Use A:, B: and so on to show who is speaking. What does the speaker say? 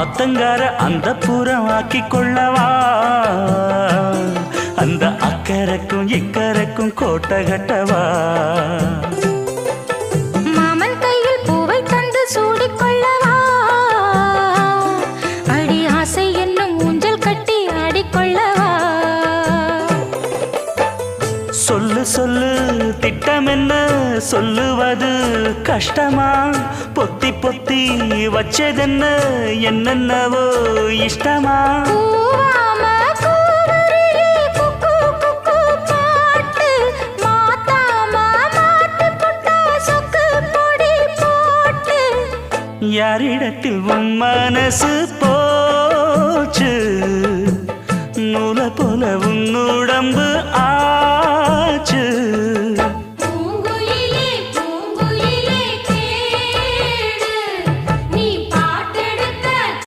A: ஆத்தங்கார அந்த புறம் ஆக்கி கொள்ளவா அந்த அக்கறைக்கும் இக்கரைக்கும் கோட்டை கட்டவா
B: மாமன் கையில் பூவை தந்து சூடிக்கொள்ளவா அடி ஆசை என்னும் ஊஞ்சல் கட்டி ஆடிக்கொள்ளவா
A: சொல்லு சொல்லு திட்டம் என்ன சொல்லுவது கஷ்டமா பொத்தி பொத்தி வச்சதென்ன என்னென்னவோ இஷ்டமா யாரிடத்தில் உன் மனசு போச்சு